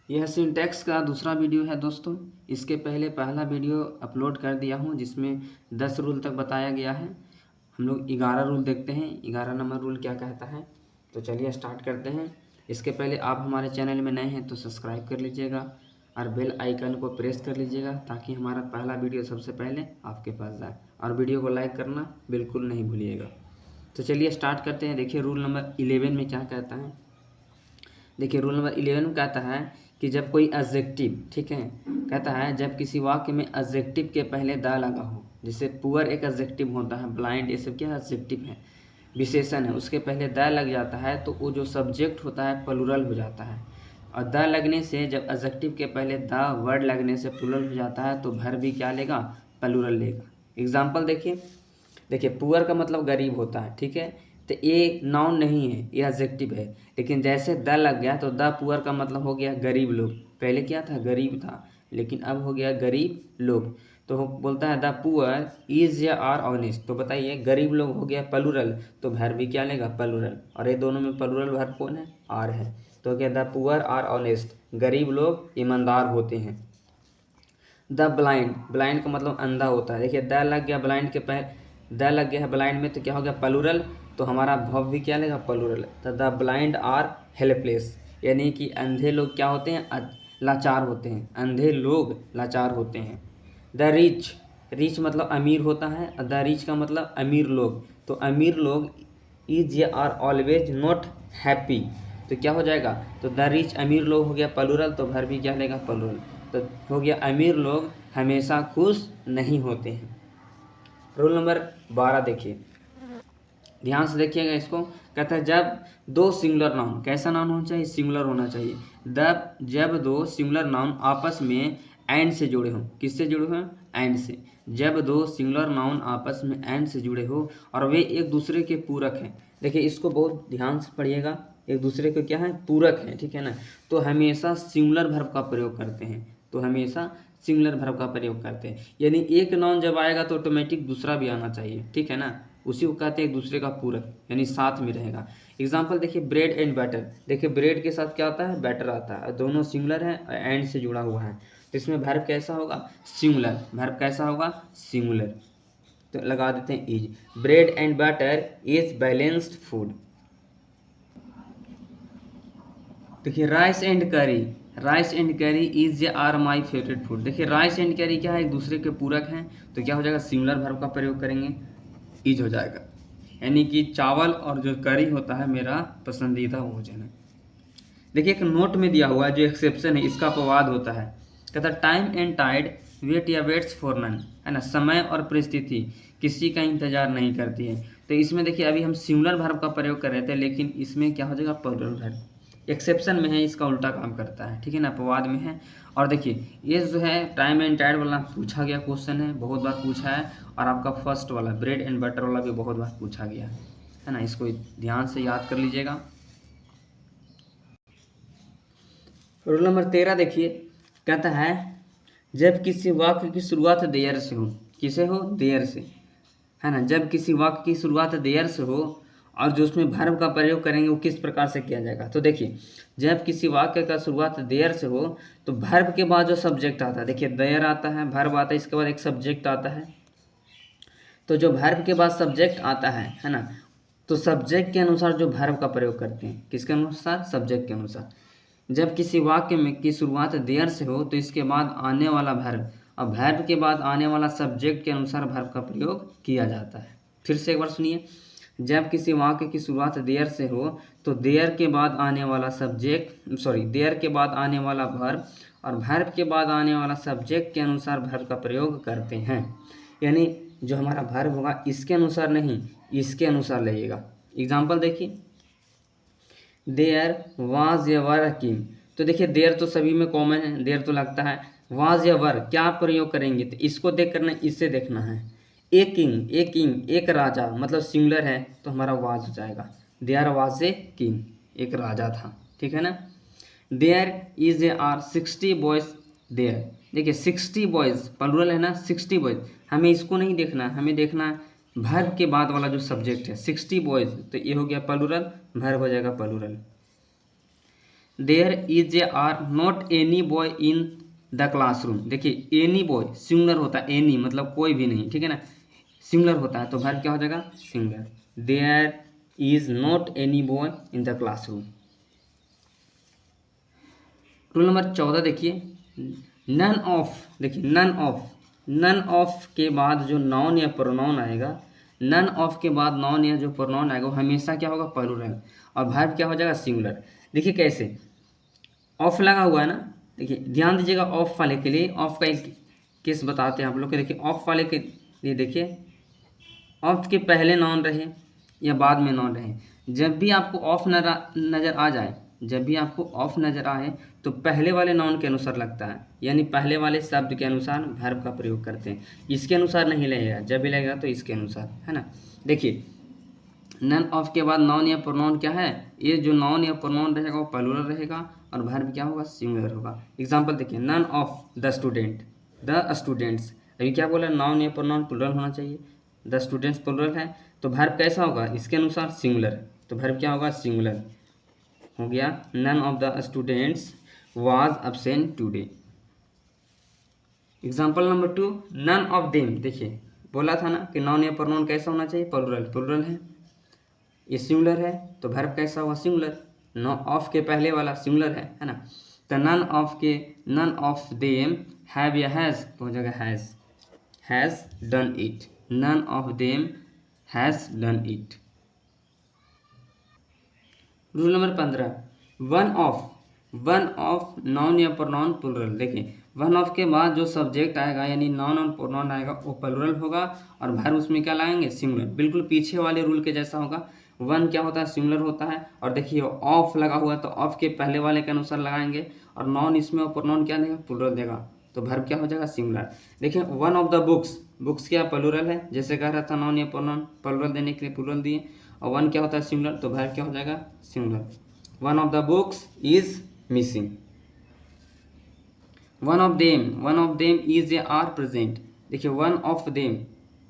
यह सिंटैक्स का दूसरा वीडियो है दोस्तों। इसके पहले पहला वीडियो अपलोड कर दिया हूँ जिसमें 10 रूल तक बताया गया है। हम लोग 11 रूल देखते हैं, 11 नंबर रूल क्या कहता है। तो चलिए स्टार्ट करते हैं। इसके पहले आप हमारे चैनल में नए हैं तो सब्सक्राइब कर लीजिएगा और बेल आइकन को प्रेस कर लीजिएगा ताकि हमारा पहला वीडियो सबसे पहले आपके पास जाए, और वीडियो को लाइक करना बिल्कुल नहीं भूलिएगा। तो चलिए स्टार्ट करते हैं। देखिए रूल नंबर 11 में क्या कहता है। देखिए रूल नंबर 11 में कहता है कि जब कोई एडजेक्टिव, ठीक है, कहता है जब किसी वाक्य में एडजेक्टिव के पहले द लगा हो, जैसे पुअर एक एडजेक्टिव होता है, ब्लाइंड ये सब क्या एडजेक्टिव है, विशेषण है, उसके पहले द लग जाता है तो वो जो सब्जेक्ट होता है प्लूरल हो जाता है। और द लगने से, जब एडजेक्टिव के पहले द वर्ड लगने से प्लूरल हो जाता है तो वर्ब भी क्या लेगा, प्लूरल लेगा। एग्जाम्पल देखिए। देखिए पुअर का मतलब गरीब होता है, ठीक है, तो ये नाउन नहीं है, ये एडजेक्टिव है। लेकिन जैसे द लग गया तो द पुअर का मतलब हो गया गरीब लोग। पहले क्या था, गरीब था, लेकिन अब हो गया गरीब लोग। तो बोलता है द पुअर इज या आर ऑनेस्ट। तो बताइए गरीब लोग हो गया प्लूरल, तो वर्ब भी क्या लेगा, प्लूरल। और ये दोनों में प्लूरल वर्ब कौन है, आर है। तो क्या द पुअर आर ऑनेस्ट, गरीब लोग ईमानदार होते हैं। द ब्लाइंड, ब्लाइंड का मतलब अंधा होता है। देखिए द लग गया ब्लाइंड के पहले, द लग गया है ब्लाइंड में तो क्या हो गया, प्लूरल। तो हमारा भव भी क्या लेगा, प्लूरल। तो द ब्लाइंड आर हेल्पलेस, यानी कि अंधे लोग क्या होते हैं, लाचार होते हैं। अंधे लोग लाचार होते हैं। द रिच, रिच मतलब अमीर होता है, द रिच का मतलब अमीर लोग। तो अमीर लोग is are always not happy, तो क्या हो जाएगा, तो द रिच अमीर लोग हो गया प्लूरल, तो भर भी क्या लेगा, प्लूरल। तो हो गया अमीर लोग हमेशा खुश नहीं होते हैं। रूल नंबर 12 देखिए, ध्यान से देखिएगा इसको। कहता है जब दो सिंगुलर नाउन, कैसा नाउन होना चाहिए, सिंगुलर होना चाहिए। जब दो सिंगुलर नाउन आपस में एंड से जुड़े हों, किससे जुड़े हों, एंड से। जब दो सिंगुलर नाउन आपस में एंड से जुड़े हो और वे एक दूसरे के पूरक हैं। देखिए इसको बहुत ध्यान से पढ़िएगा, एक दूसरे के क्या है, पूरक है, ठीक है ना। तो हमेशा सिंगुलर वर्ब का प्रयोग करते हैं, तो हमेशा सिंगुलर वर्ब का प्रयोग करते हैं। यानी एक नाउन जब आएगा तो ऑटोमेटिक दूसरा भी आना चाहिए, ठीक है ना। उसी को कहते हैं एक दूसरे का पूरक, यानी साथ में रहेगा। एग्जाम्पल देखिए ब्रेड एंड बैटर। देखिए ब्रेड के साथ क्या आता है, बैटर आता है, दोनों सिंगुलर है, एंड से जुड़ा हुआ है। तो इसमें वर्ब कैसा होगा, सिंगुलर। वर्ब कैसा होगा, सिंगुलर। तो लगा देते हैं is. Bread and butter is balanced food. देखिए rice and curry, rice and curry is are my favourite food. देखिए राइस एंड करी क्या है, एक दूसरे के पूरक हैं, तो क्या हो जाएगा, सिंगुलर वर्ब का प्रयोग करेंगे, इज हो जाएगा। यानी कि चावल और जो करी होता है मेरा पसंदीदा भोजन है। देखिए एक नोट में दिया हुआ है जो एक्सेप्शन है, इसका अपवाद होता है। कहता है टाइम एंड टाइड वेट या वेट्स फॉर नन, है ना, समय और परिस्थिति किसी का इंतजार नहीं करती है। तो इसमें देखिए अभी हम सिंगुलर वर्ब का प्रयोग कर रहे थे, लेकिन इसमें क्या हो जाएगा, प्लूरल वर्ब। एक्सेप्शन में है, इसका उल्टा काम करता है, ठीक है ना, अपवाद में है। और देखिए ये जो है टाइम एंड टाइड वाला पूछा गया क्वेश्चन है, बहुत बार पूछा है। और आपका फर्स्ट वाला ब्रेड एंड बटर वाला भी बहुत बार पूछा गया है ना, इसको ध्यान से याद कर लीजिएगा। रूल नंबर 13 देखिए, कहता है जब किसी वाक्य की शुरुआत देयर से हो, किसे हो, देयर से, है ना, जब किसी वाक्य की शुरुआत देयर से हो और जो उसमें वर्ब का प्रयोग करेंगे वो किस प्रकार से किया जाएगा। तो देखिए जब किसी वाक्य का शुरुआत देयर से हो तो वर्ब के बाद जो सब्जेक्ट आता है, देखिए देयर आता है, वर्ब आता है, इसके बाद एक सब्जेक्ट आता है। तो जो वर्ब के बाद सब्जेक्ट आता है ना, तो सब्जेक्ट के अनुसार जो वर्ब का प्रयोग करते हैं, किसके अनुसार, सब्जेक्ट के अनुसार। जब किसी वाक्य में की शुरुआत देयर से हो तो इसके बाद आने वाला वर्ब और वर्ब के बाद आने वाला सब्जेक्ट के अनुसार वर्ब का प्रयोग किया जाता है। फिर से एक बार सुनिए, जब किसी वाक्य की शुरुआत देयर से हो तो देयर के बाद आने वाला सब्जेक्ट, देयर के बाद आने वाला वर्ब और वर्ब के बाद आने वाला सब्जेक्ट के अनुसार वर्ब का प्रयोग करते हैं। यानी जो हमारा वर्ब होगा इसके अनुसार नहीं, इसके अनुसार लगेगा। एग्जाम्पल देखिए, देयर वाज ए वर्किंग। तो देखिए देयर तो सभी में कॉमन है, देयर तो लगता है। वाज ए वर क्या प्रयोग करेंगे, तो इसको देख करना, इससे देखना है। ए किंग, ए किंग एक राजा, मतलब सिंगुलर है तो हमारा वाज हो जाएगा। देयर वाज ए किंग, एक राजा था, ठीक है ना। There is a are 60 boys there. देखिए 60 बॉयज प्लूरल है ना, 60 बॉयज, हमें इसको नहीं देखना, हमें देखना है वर्ब के बाद वाला जो सब्जेक्ट है, 60 बॉयज, तो ये हो गया प्लूरल, वर्ब हो जाएगा plural. There is a are not any boy in the classroom. देखिए एनी बॉय सिंगुलर होता है, एनी मतलब कोई भी नहीं, ठीक है ना, सिंगुलर होता है तो वर्ब क्या हो जाएगा singular. There is not any boy in the classroom. Rule number 14 देखिए, नन ऑफ। देखिए नन ऑफ के बाद जो नाउन या प्रोनाउन आएगा, नन ऑफ के बाद नाउन या जो प्रोनाउन आएगा वो हमेशा क्या होगा प्लूरल, और वर्ब क्या हो जाएगा सिंगुलर। देखिए कैसे, ऑफ लगा हुआ है ना, देखिए ध्यान दीजिएगा ऑफ वाले के लिए, ऑफ का एक केस बताते हैं आप लोग को। देखिए ऑफ वाले के लिए देखिए, ऑफ के पहले नाउन रहे या बाद में नाउन रहे, जब भी आपको ऑफ नज़र आ जाए, जब भी आपको ऑफ नज़र आए तो पहले वाले नाउन के अनुसार लगता है, यानी पहले वाले शब्द के अनुसार वर्ब का प्रयोग करते हैं। इसके अनुसार नहीं लगेगा, जब भी लगेगा तो इसके अनुसार, है ना। देखिए नन ऑफ के बाद नाउन या प्रोनाउन क्या है, ये जो नाउन या प्रोनाउन रहेगा वो प्लूरल रहेगा और वर्ब क्या होगा सिंगुलर होगा। एग्जांपल देखिए, none of the student, the students, अभी क्या बोला, नाउन या प्रोनाउन प्लूरल होना चाहिए, द स्टूडेंट्स प्लूरल है तो वर्ब कैसा होगा इसके अनुसार सिंगुलर, तो वर्ब क्या होगा सिंगुलर हो गया। None of the students was absent today. Example number 2, none of them. देखिए बोला था ना कि नाउन या प्रोनाउन कैसा होना चाहिए प्लूरल, प्लूरल है, ये सिंगुलर है तो वर्ब कैसा हुआ सिंगुलर, नो ऑफ के पहले वाला सिंगुलर है ना। तो नन ऑफ देम हैव या हैज़ तो हो जाएगा has done it, none of them has done it. Rule number 15, one of noun या प्रोनाउन प्लूरल। देखिए वन ऑफ के बाद जो सब्जेक्ट आएगा यानी नाउन और प्रोनाउन आएगा वो प्लूरल होगा और वर्ब उसमें क्या लाएंगे सिंगुलर, बिल्कुल पीछे वाले रूल के जैसा होगा। वन क्या होता है सिंगुलर होता है, और देखिए ऑफ लगा हुआ तो ऑफ के पहले वाले के अनुसार लगाएंगे, और नाउन इसमें और प्रोनाउन क्या देगा प्लूरल देगा, तो वर्ब क्या हो जाएगा सिंगुलर। देखिए वन ऑफ द बुक्स क्या प्लूरल है, जैसे कह रहा था नाउन या प्रोनाउन प्लूरल देने के लिए प्लूरल दिए, और वन क्या होता है सिंगुलर तो वर्ब क्या हो जाएगा singular. One of the books is missing. One of them is a are present. देखिए वन ऑफ देम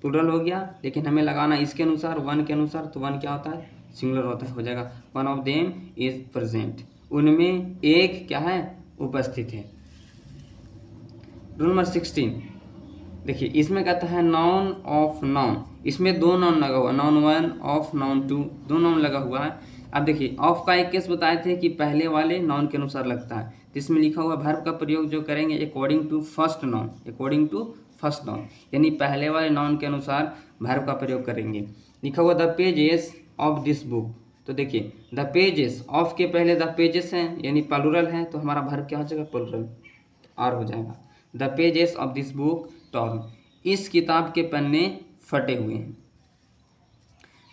प्लूरल हो गया, लेकिन हमें लगाना इसके अनुसार वन के अनुसार, तो वन क्या होता है सिंगुलर होता है, हो जाएगा one of them is present, उनमें एक क्या है उपस्थित है। रूल नंबर 16 देखिए, इसमें कहता है नाउन ऑफ नाउन, इसमें दो नाउन लगा हुआ, नाउन 1 ऑफ नाउन 2, दो नाउन लगा हुआ है। अब देखिए ऑफ का एक केस बताए थे कि पहले वाले नाउन के अनुसार लगता है, जिसमें लिखा हुआ वर्ब का प्रयोग जो करेंगे अकॉर्डिंग टू फर्स्ट नाउन, यानी पहले वाले नाउन के अनुसार वर्ब का प्रयोग करेंगे। लिखा हुआ the pages of this book, तो देखिए द पेजेस ऑफ के पहले द पेजेस हैं यानी प्लूरल है, तो हमारा वर्ब क्या हो जाएगा प्लूरल आर हो जाएगा। The pages of this book torn, इस किताब के पन्ने फटे हुए हैं।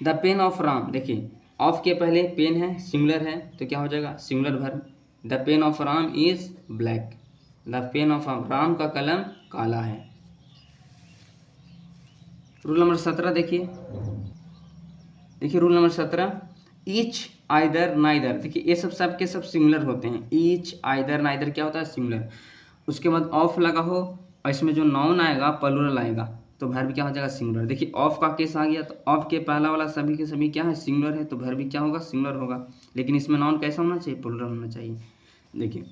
द पेन ऑफ राम, देखिए ऑफ के पहले पेन है सिंगुलर है तो क्या हो जाएगा singular verb. The pain of Ram is black, the pain of Ram का कलम काला है। रूल नंबर 17 देखिए rule number 17, each either neither. देखिए ये सब के सब सिंगुलर होते हैं, ईच आइदर नाइदर क्या होता है सिंगुलर, उसके बाद ऑफ लगा हो और इसमें जो नाउन आएगा प्लूरल आएगा तो वर्ब क्या हो जाएगा सिंगुलर। देखिए ऑफ का केस आ गया तो ऑफ के पहला वाला सभी के सभी क्या है सिंगुलर है, तो वर्ब क्या होगा सिंगुलर होगा, लेकिन इसमें नाउन कैसा होना चाहिए प्लूरल होना चाहिए। देखिए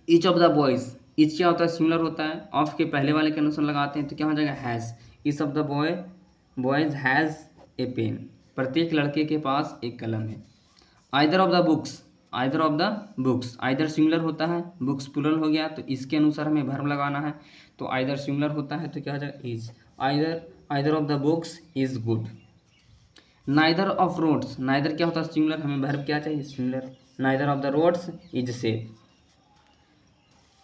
each of the boys, each क्या होता है सिंगुलर होता है, ऑफ के पहले वाले के अनुसार लगाते हैं तो क्या हो जाएगा has. Each of the boys has a pen, प्रत्येक लड़के के पास एक कलम है। Either of the books, either singular होता है, बुक्स प्लूरल हो गया तो इसके अनुसार हमें वर्ब लगाना है, तो आइदर सिंगुलर होता है तो क्या हो जाएगा is. Either of the books is good. Neither of roads, neither क्या होता है सिंगुलर, हमें वर्ब क्या चाहिए singular. Neither of the roads is safe.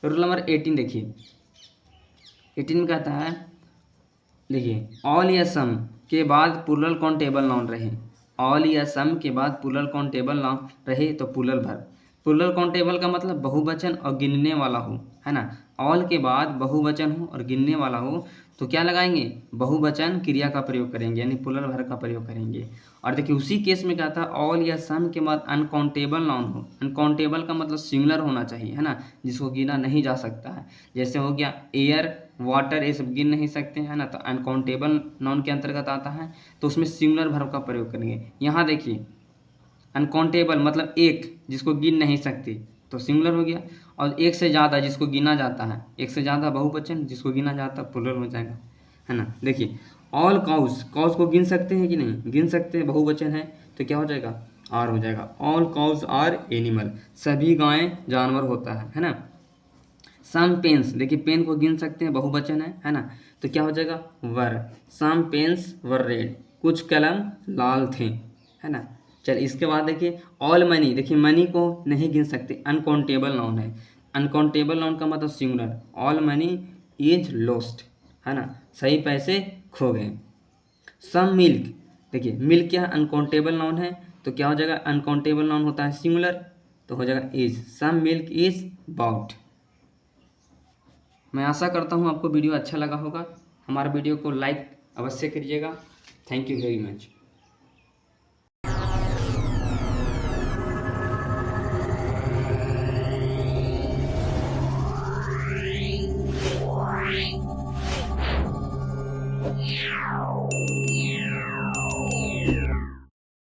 Rule number 18 देखिए, 18 में कहता है देखिए ऑल या सम के बाद प्लूरल काउंटेबल नाउन रहे, ऑल या सम के बाद प्लूरल काउंटेबल नाउन रहे तो प्लूरल वर्ब। प्लूरल काउंटेबल का मतलब बहुवचन और गिनने वाला हो, है ना। ऑल के बाद बहुवचन हो और गिनने वाला हो तो क्या लगाएंगे बहुवचन क्रिया का प्रयोग करेंगे यानी प्लूरल वर्ब का प्रयोग करेंगे। और देखिए उसी केस में क्या था, ऑल या सम के बाद अनकाउंटेबल नाउन हो, अनकाउंटेबल का मतलब सिंगुलर होना चाहिए, है ना, जिसको गिना नहीं जा सकता है। जैसे हो गया एयर वाटर, ये सब गिन नहीं सकते हैं ना, तो अनकाउंटेबल नाउन के अंतर्गत आता है, तो उसमें सिंगुलर वर्ब का प्रयोग करेंगे। यहाँ देखिए अनकाउंटेबल मतलब एक जिसको गिन नहीं सकती तो सिंगुलर हो गया, और एक से ज़्यादा जिसको गिना जाता है, एक से ज़्यादा बहुवचन जिसको गिना जाता है प्लूरल हो जाएगा, है ना। देखिए ऑल काउस, काउस को गिन सकते हैं कि नहीं, गिन सकते हैं, बहुवचन है तो क्या हो जाएगा, आर हो जाएगा। ऑल काउस आर एनिमल, सभी गायें जानवर होता है ना। सम पेन्स, देखिए पेन को गिन सकते हैं, बहुवचन है ना, तो क्या हो जाएगा वर। सम पेन्स वर रेड, कुछ कलम लाल थे, है ना। चल इसके बाद देखिए ऑल मनी, देखिए मनी को नहीं गिन सकते, अनकाउंटेबल नाउन है, अनकाउंटेबल नाउन का मतलब singular. All money is lost, है ना, सही पैसे खो गए। सम मिल्क, देखिए मिल्क क्या अनकाउंटेबल नाउन है तो क्या हो जाएगा, अनकाउंटेबल नाउन होता है सिंगुलर तो हो जाएगा is. Some milk is bought. मैं आशा करता हूँ आपको वीडियो अच्छा लगा होगा, हमारे वीडियो को लाइक अवश्य करिएगा। Thank you very much. Yeah.